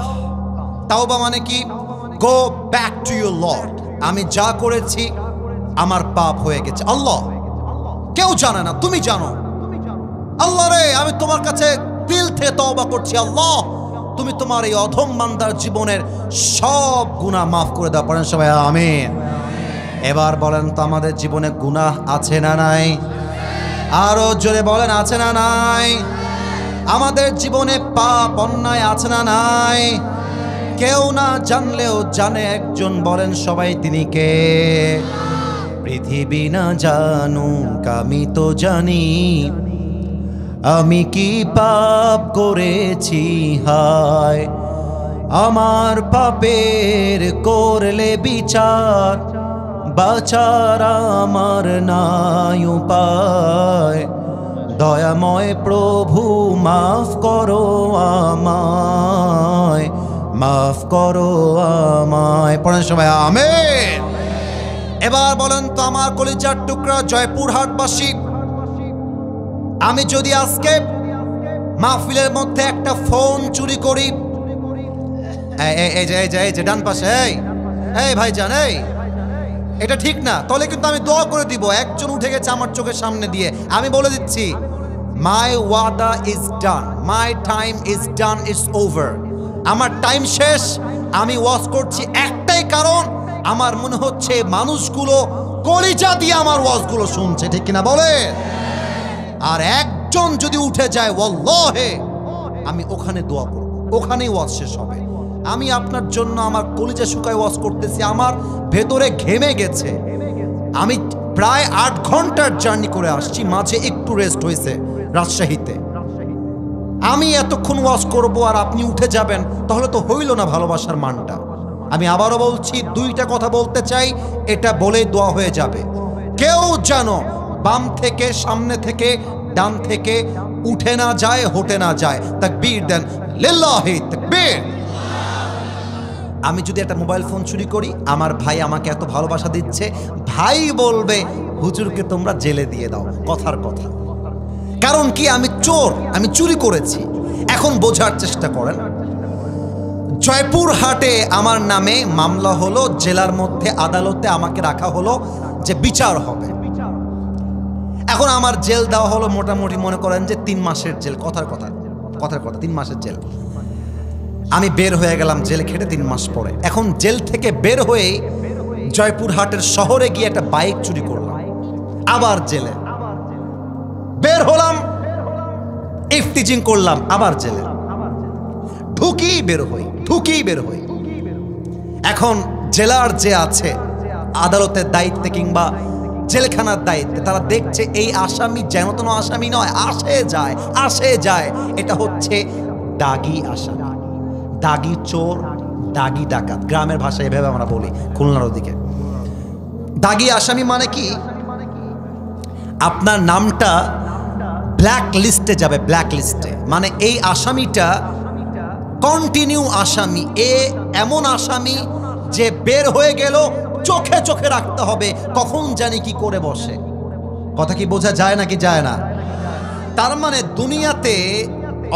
তাওবা মানে কি? Go back to your Lord. আমি যা করেছি আমার পাপ হয়ে গেছে, আল্লাহ কেউ জানে না, তুমি জানো। আল্লাহ রে, আমি তোমার কাছে দিল থেকে তওবা করছি, আল্লাহ তুমি তোমার এই অধম বান্দার জীবনের সব গুনাহ মাফ করে দাও। পড়েন সবাই আমিন। এবার বলেন তো, আমাদের জীবনে গুনাহ আছে না নাই? আরো জোরে বলেন, আছে না নাই? আমাদের জীবনে পাপ অন্যায় আছে না নাই? কেউ না জানলেও জানে একজন, বলেন সবাই তিনি কে? পৃথিবী না জানুক আমি তো জানি, আমি কি পাপ করেছি হায়। আমার পাপের করলে বিচার, বাঁচার আমার নাই উপায়। দয়াময় প্রভু মাফ করো আমায়, মাফ করো আমায়। পড়েন সবাই আমিন। এবার বলেন তো আমার কলিজার টুকরা জয়পুরহাটবাসী, আমি যদি আজকে মাহফিলের মধ্যে একটা ফোন চুরি করি, এই যে ডান পাশে, এই ভাইজান, এটা ঠিক না, তাহলে কিন্তু আমি দোয়া করে দিব। একজন উঠে গেছে আমার চোখের সামনে দিয়ে, আমি বলে দিচ্ছি মাই ওয়াদা is done, my time is done, it's over. আমার টাইম শেষ। আমি ওয়াজ করছি একটাই কারণ, আমার মনে হচ্ছে মানুষগুলো কলিজা দিয়ে আমার ওয়াজগুলো শুনছে, ঠিক কিনা বলে? আর একজন যদি উঠে যায়, ওয়াল্লাহে আমি ওখানে দোয়া করব, ওখানেই ওয়াজ শেষ হবে। আমি আপনার জন্য আমার কলিজা শুকায় ওয়াজ করতেছি, আমার ভেতরে ঘেমে গেছে। আমি প্রায় 8 ঘন্টার জার্নি করে আসছি, মাঝে একটু রেস্ট হয়েছে রাজশাহীতে। আমি এতক্ষণ ওয়াজ করব আর আপনি উঠে যাবেন, তাহলে তো হইল না ভালোবাসার মানটা। আমি আবারও বলছি, 2টা কথা বলতে চাই, এটা বলেই দোয়া হয়ে যাবে। কেউ যেন বাম থেকে, সামনে থেকে, ডান থেকে উঠে না যায়, হটে না যায়। তাকবীর দেন, লিল্লাহি তাকবীর। আমি যদি একটা মোবাইল ফোন চুরি করি, আমার ভাই আমাকে এত ভালোবাসা দিচ্ছে, ভাই বলবে হুজুরকে তোমরা জেলে দিয়ে দাও, কথার কথা। কারণ কি? আমি চোর, আমি চুরি করেছি। এখন বোঝার চেষ্টা করেন, জয়পুরহাটে আমার নামে মামলা হলো, জেলার মধ্যে আদালতে আমাকে রাখা হলো যে বিচার হবে। এখন আমার জেল দেওয়া হলো মোটামুটি মনে করেন যে 3 মাসের জেল, কথার কথা 3 মাসের জেল। আমি বের হয়ে গেলাম জেলে খেটে 3 মাস পরে। এখন জেল থেকে বের হয়ে জয়পুরহাটের শহরে গিয়ে একটা বাইক চুরি করলাম, আবার জেলে বের হলাম, ইফটিজিং করলাম, আবার জেলে ঢুকি বের হই। এখন জেলার যে আছে আদালতের দায়িত্বে কিংবা জেলখানার দায়িত্বে, তারা দেখছে এই আসামি যেন তেন আসামি নয়, আসে যায়, এটা হচ্ছে দাগি আসামি, দাগি চোর, দাগি ডাকাত, গ্রামের ভাষায় এভাবে আমরা বলি খুলনার ওদিকে। দাগি আসামি মানে কি, আপনার নামটা ব্ল্যাক লিস্টে যাবে, ব্ল্যাক লিস্টে মানে এই আসামিটা কন্টিনিউ আসামি, এমন আসামি যে বের হয়ে গেল চোখে চোখে রাখতে হবে কখন জানি কি করে বসে। কথা কি বোঝা যায় নাকি যায় না? তার মানে দুনিয়াতে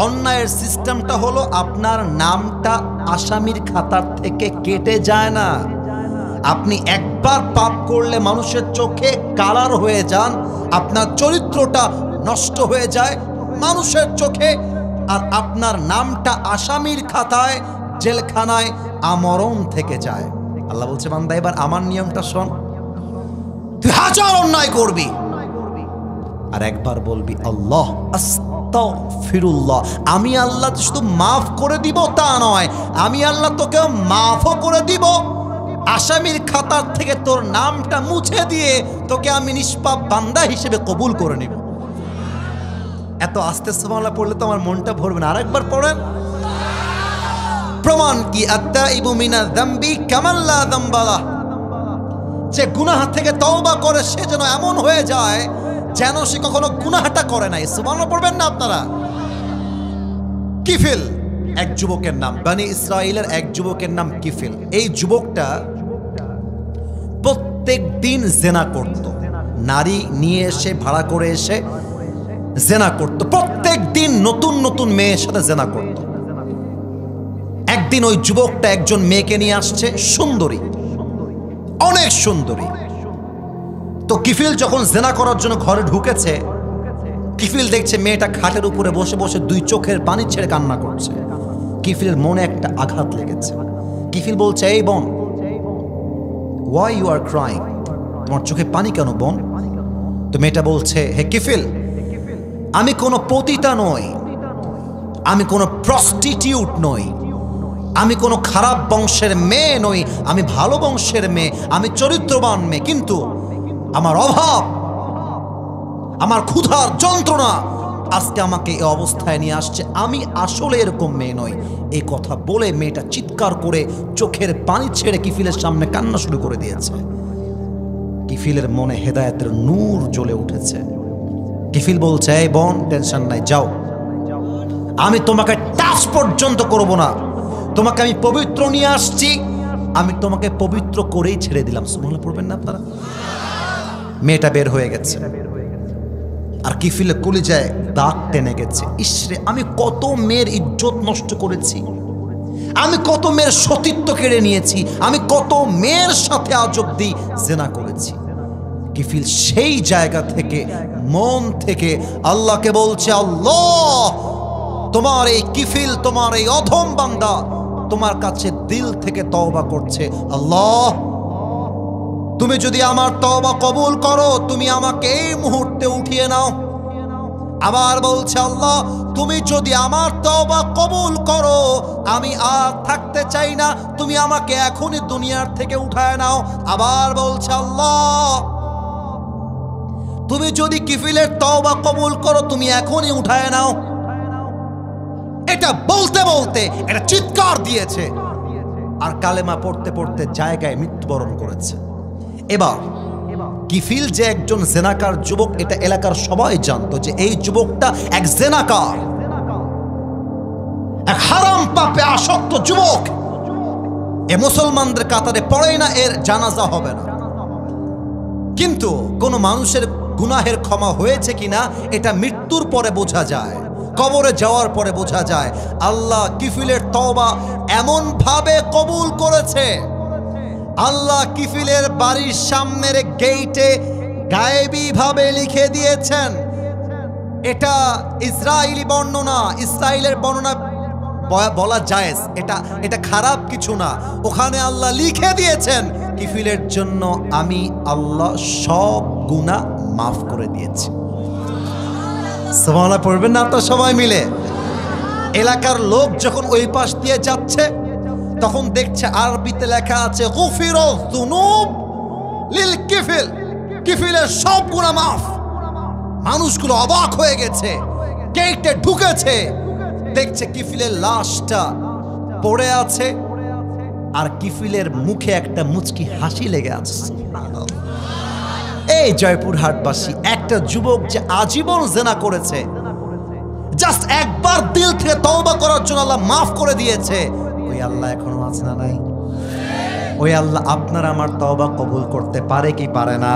অন্যায়ের সিস্টেমটা হলো আপনার নামটা আসামির খাতার থেকে কেটে যায় না। আপনি একবার পাপ করলে মানুষের চোখে কালার হয়ে যান, আপনার চরিত্রটা নষ্ট হয়ে যায় মানুষের চোখে, আর আপনার নামটা আসামির খাতায় জেলখানায় আমরণ থেকে যায়। আল্লাহ বলছে বান্দা এবার আমার নিয়মটা শোন, তুই 1000 অন্যায় করবি আর একবার বলবি আল্লাহ আস্তাগফিরুল্লাহ, আমি আল্লাহ শুধু মাফ করে দিব তা নয়, আমি আল্লাহ তোকে মাফও করে দিব, আসামির খাতার থেকে তোর নামটা মুছে দিয়ে তোকে আমি নিষ্পাপ বান্দা হিসেবে কবুল করে নিব। এত আস্তে সুবহানাল্লাহ পড়লে তো আমার মনটা ভরবে না, আরেকবার পড়েন। প্রমাণ কি, আত্তাইবু মিনা যামবি কামান লা যামবা লাহ, যে গুনাহ থেকে তওবা করে সে যেন এমন হয়ে যায় যেন সে কখনো গুনাহটা করে নাই। সুবহানাল্লাহ পড়বেন না আপনারা? কিফিল এক যুবকের নাম, বনি ইসরাইলের এক যুবকের নাম কিফিল। এই যুবকটা প্রত্যেক দিন জেনা করত, নারী নিয়ে এসে ভাড়া করে এসে জেনা করত, প্রত্যেক দিন নতুন নতুন মেয়ের সাথে জেনা করত। একদিন ওই যুবকটা একজন মেয়েকে নিয়ে আসছে, সুন্দরী, অনেক সুন্দরী। তো কিফিল যখন জেনা করার জন্য ঘরে ঢুকেছে, কিফিল দেখছে মেয়েটা খাটের উপরে বসে বসে 2 চোখের পানি ছেড়ে কান্না করছে। কিফিলের মনে একটা আঘাত লেগেছে। কিফিল বলছে, এই বোন, why you are crying, তোমার চোখে পানি কেন বোন? তো মেয়েটা বলছে, হে কিফিল, আমি কোনো পতিতা নই, আমি কোনো প্রস্টিটিউট নই, আমি কোনো খারাপ বংশের মেয়ে নই, আমি ভালো বংশের মেয়ে, আমি চরিত্রবান মেয়ে, কিন্তু আমার অভাব, আমার ক্ষুধার যন্ত্রণা আজকে আমাকে এই অবস্থায় নিয়ে আসছে, আমি আসলে এরকম মেয়ে নই। এই কথা বলে মেয়েটা চিৎকার করে চোখের পানি ছেড়ে কিফিলের সামনে কান্না শুরু করে দিয়েছে। কিফিলের মনে হেদায়েতের নূর জ্বলে উঠেছে। কিফিল বলছে, এই বোন, টেনশন নাই, যাও, আমি তোমাকে টাচ পর্যন্ত করব না, তোমাকে আমি পবিত্র নিয়ে আসছি, আমি তোমাকে পবিত্র করেই ছেড়ে দিলাম। সুবহানাল্লাহ পড়বেন না আপনারা? মেয়েটা বের হয়ে গেছে, আর কিফিলে কলিজায় দাগ টেনে গেছে। ইসরে, আমি কত মেয়ের ইজ্জত নষ্ট করেছি, আমি কত মেয়ের সতীত্ব কেড়ে নিয়েছি, আমি কত মেয়ের সাথে আজ অব্দি জেনা করেছি। কিফিল সেই জায়গা থেকে মন থেকে আল্লাহকে বলছে, আল্লাহ, তোমার এই কিফিল, তোমার এই অধম বান্দা তোমার কাছে দিল থেকে তওবা করছে, আল্লাহ তুমি যদি আমার তওবা কবুল করো, তুমি আমাকে এই মুহূর্তে উঠিয়ে নাও। আবার বলছে, আল্লাহ তুমি যদি আমার তওবা কবুল করো, আমি আর থাকতে চাই না, তুমি আমাকে এখনই দুনিয়ার থেকে উঠায় নাও। আবার বলছে, আল্লাহ তুমি যদি কিফিলের তওবা কবুল করো, তুমি এখনই উঠায় নাও। এটা বলতে বলতে এটা চিৎকার দিয়েছে, আর কালেমা পড়তে পড়তে জায়গায় মৃত্যুবরণ করেছে। এবার কিফিল যে একজন জেনাকার যুবক, এটা এলাকার সবাই জানতো যে এই যুবকটা এক জেনাকার, এক হারাম পাপে আসক্ত যুবক, এ মুসলমানদের কাতারে পড়েই না, এর জানাজা হবে না। কিন্তু কোন মানুষের গুনাহের ক্ষমা হয়েছে কিনা এটা মৃত্যুর পরে বোঝা যায়, কবরে যাওয়ার পরে বোঝা যায়। আল্লাহ কিফিলের তওবা এমন ভাবে কবুল করেছে, আল্লাহ কিফিলের বাড়ির সামনের গেইটে গায়েবী ভাবে লিখে দিয়েছেন। এটা ইসরায়েলি বর্ণনা, ইসরায়েলের বর্ণনা বলা জায়েজ, এটা খারাপ কিছু না। ওখানে আল্লাহ লিখে দিয়েছেন কিফিলের জন্য আমি আল্লাহ সব গুনাহ মাফ করে দিয়েছি। সুবহানাল্লাহ পড়বেন না তো সবাই মিলে? এলাকার লোক যখন ওই পাশ দিয়ে যাচ্ছে তখন দেখছে আরবিতে লেখা আছে গুফিরুয যুনুব লিল কিফিল, কিফিলের সব গুনাহ মাফ। মানুষগুলো অবাক হয়ে গেছে, গেটে ঢুকেছে, দেখছে কিফিলের লাশটা পড়ে আছে আর কিফিলের মুখে একটা মুচকি হাসি লেগে আছে। এই জয়পুরহাটবাসী, একটা যুবক যে আজীবন জেনা করেছে, জাস্ট একবার দিল থেকে তওবা করার জন্য আল্লাহ মাফ করে দিয়েছে। ওই আল্লাহ এখনো আছে না নাই? ওই আল্লাহ আপনার আমার তওবা কবুল করতে পারে কি পারে না?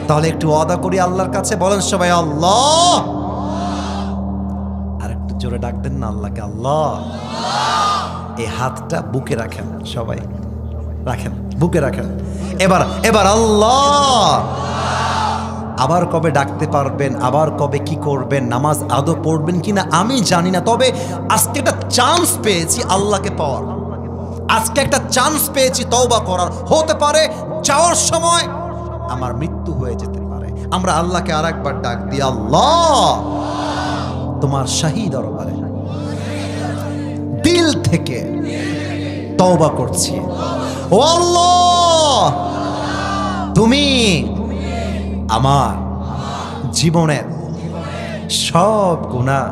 তাহলে একটু ওয়াদা করি আল্লাহর কাছে, বলেন সবাই আল্লাহ। আর একটু জোরে ডাক দেন না আল্লাহকে, আল্লাহ। এই হাতটা বুকে রাখেন, সবাই রাখেন, বুকে রাখেন। এবার আল্লাহ। আবার কবে ডাকতে পারবেন, আবার কবে কি করবেন, নামাজ আদৌ পড়বেন কিনা আমি জানি না, তবে আজকে একটা চান্স পেয়েছি আল্লাহকে পাওয়ার, আজকে একটা চান্স পেয়েছি তওবা করার। হতে পারে যাওয়ার সময় আমার মৃত্যু হয়ে যেতে পারে। আমরা আল্লাহকে আর একবার ডাক দিই, আল্লাহ তোমার শাহী দরবারে দিল থেকে তওবা করছি। ও আল্লাহ, তুমি আমার জীবনের সব গুনাহ,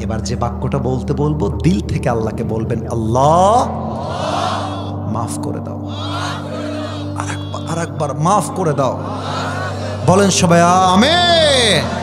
এবার যে বাক্যটা বলতে বলবো দিল থেকে আল্লাহকে বলবেন, আল্লাহ মাফ করে দাও, আরেকবার মাফ করে দাও। বলেন সবাই আমিন।